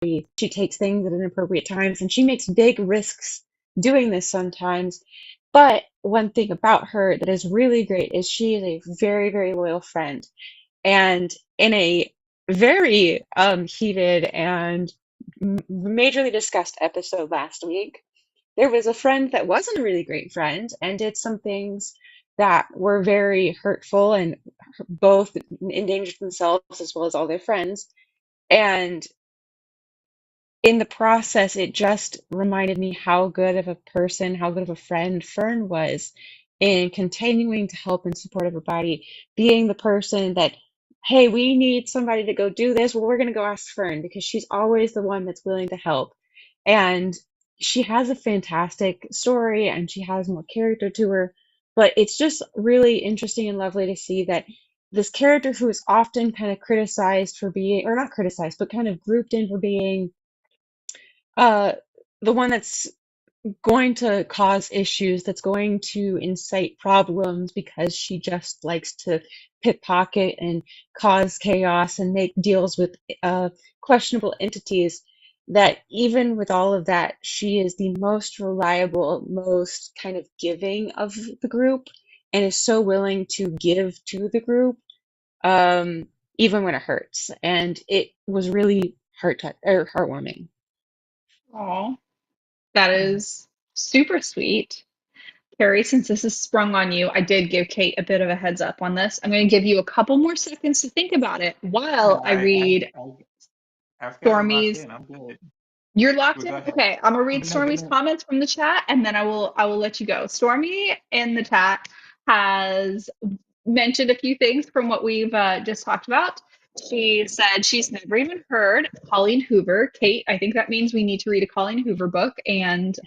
C: she takes things at inappropriate times and she makes big risks doing this sometimes. But one thing about her that is really great is she is a very, very loyal friend. And in a very heated and majorly discussed episode last week, there was a friend that wasn't a really great friend and did some things that were very hurtful and both endangered themselves as well as all their friends. And in the process, it just reminded me how good of a person, how good of a friend Fern was in continuing to help and support everybody, being the person that, hey, we need somebody to go do this. Well, we're going to go ask Fern because she's always the one that's willing to help. And she has a fantastic story and she has more character to her. But it's just really interesting and lovely to see that this character who is often kind of criticized for being, or not criticized, but kind of grouped in for being uh, the one that's going to cause issues, that's going to incite problems because she just likes to pickpocket and cause chaos and make deals with questionable entities, that even with all of that, she is the most reliable, most kind of giving of the group and is so willing to give to the group, even when it hurts. And it was really heartwarming.
B: Aw, that is super sweet. Carrie, since this is sprung on you, I did give Kate a bit of a heads up on this. I'm going to give you a couple more seconds to think about it while
A: No,
B: I read
A: I've got it locked
B: Stormy's.
A: in. I'm good.
B: You're locked
A: Well,
B: in?
A: go ahead.
B: Okay, I'm gonna read
A: No, go
B: Stormy's
A: ahead.
B: comments from the chat and then I will let you go. Stormy in the chat has mentioned a few things from what we've just talked about. She said she's never even heard of Colleen Hoover. Kate, I think that means we need to read a Colleen Hoover book. And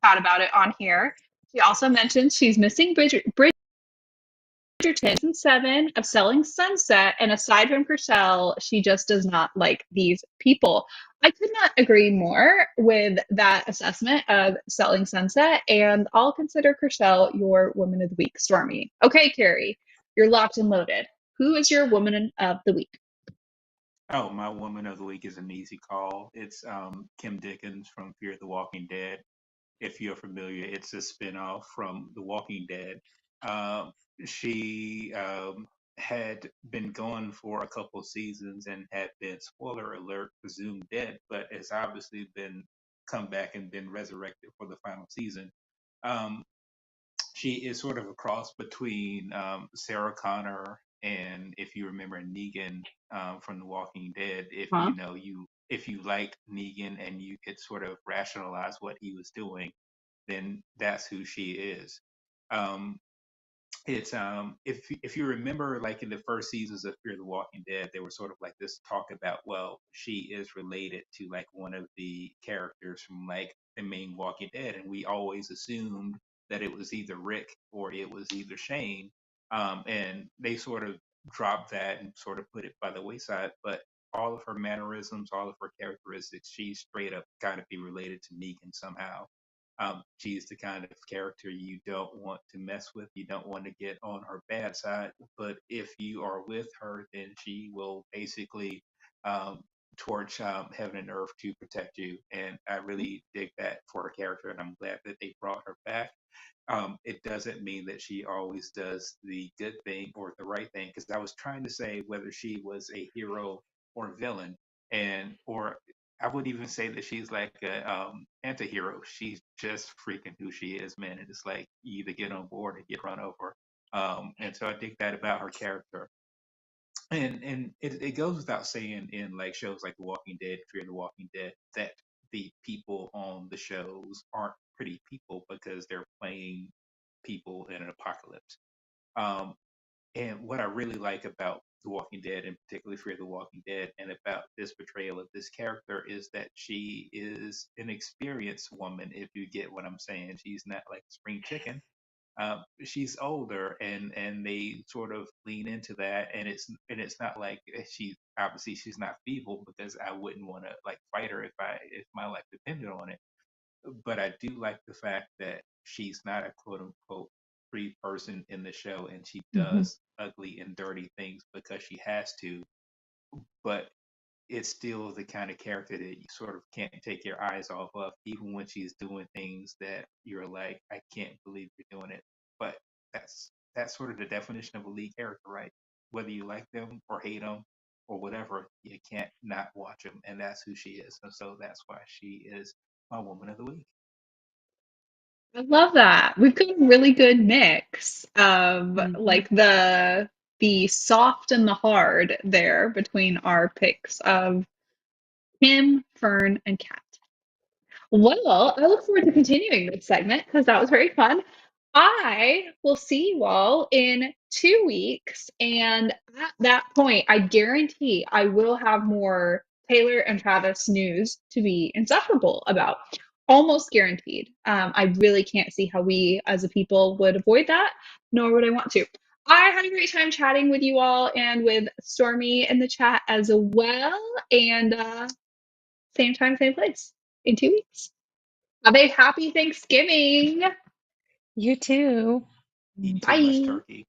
B: chat about it on here. She also mentioned she's missing Bridgerton season 7 of Selling Sunset, and aside from Chriselle, she just does not like these people. I could not agree more with that assessment of Selling Sunset, and I'll consider Chriselle your Woman of the Week, Stormy. Okay, Carey, you're locked and loaded. Who is your Woman of the Week?
A: Oh, my woman of the week is an easy call. It's Kim Dickens from Fear the Walking Dead. If you're familiar, it's a spinoff from The Walking Dead. Um, she had been gone for a couple seasons and had been, spoiler alert, presumed dead, but has obviously been come back and been resurrected for the final season. Um, she is sort of a cross between Sarah Connor and, if you remember, Negan from The Walking Dead. If
B: Huh?
A: you know you if you liked Negan and you could sort of rationalize what he was doing, then that's who she is. Um, it's if you remember, like in the first seasons of Fear the Walking Dead, there was sort of like this talk about, well, she is related to like one of the characters from like the main Walking Dead, and we always assumed that it was either Rick or it was either Shane, and they sort of dropped that and sort of put it by the wayside. But all of her mannerisms, all of her characteristics, she straight up got to be related to Negan somehow. She's the kind of character you don't want to mess with. You don't want to get on her bad side. But if you are with her, then she will basically um, torch heaven and earth to protect you. And I really dig that for her character, and I'm glad that they brought her back. It doesn't mean that she always does the good thing or the right thing, because I was trying to say whether she was a hero or villain, and or I would even say that she's like a anti-hero. She's just freaking who she is, man. And it's like you either get on board or get run over. And so I dig that about her character. And it goes without saying in like shows like The Walking Dead, Fear the Walking Dead, that the people on the shows aren't pretty people because they're playing people in an apocalypse. Um, and what I really like about The Walking Dead, and particularly Fear the Walking Dead, and about this portrayal of this character is that she is an experienced woman, if you get what I'm saying. She's not like a spring chicken. She's older, and they sort of lean into that, and it's not like she obviously she's not feeble, because I wouldn't want to like fight her if my life depended on it. But I do like the fact that she's not a quote unquote free person in the show, and she
B: Mhm.
A: does ugly and dirty things because she has to. But it's still the kind of character that you sort of can't take your eyes off of, even when she's doing things that you're like, I can't believe you're doing it. But that's sort of the definition of a lead character, right? Whether you like them or hate them or whatever, you can't not watch them, and that's who she is. And so that's why she is my woman of the week.
B: I love that. We've got a really good mix of
C: Hmm.
B: like the soft and the hard there between our picks of Kim, Fern, and Kat. Well, I look forward to continuing this segment because that was very fun. I will see you all in 2 weeks. And at that point, I guarantee I will have more Taylor and Travis news to be insufferable about. Almost guaranteed. I really can't see how we as a people would avoid that, nor would I want to. I had a great time chatting with you all and with Stormy in the chat as well. And same time, same place in 2 weeks. Have a happy Thanksgiving.
C: You too.
A: Eat too much
B: Bye.
A: turkey.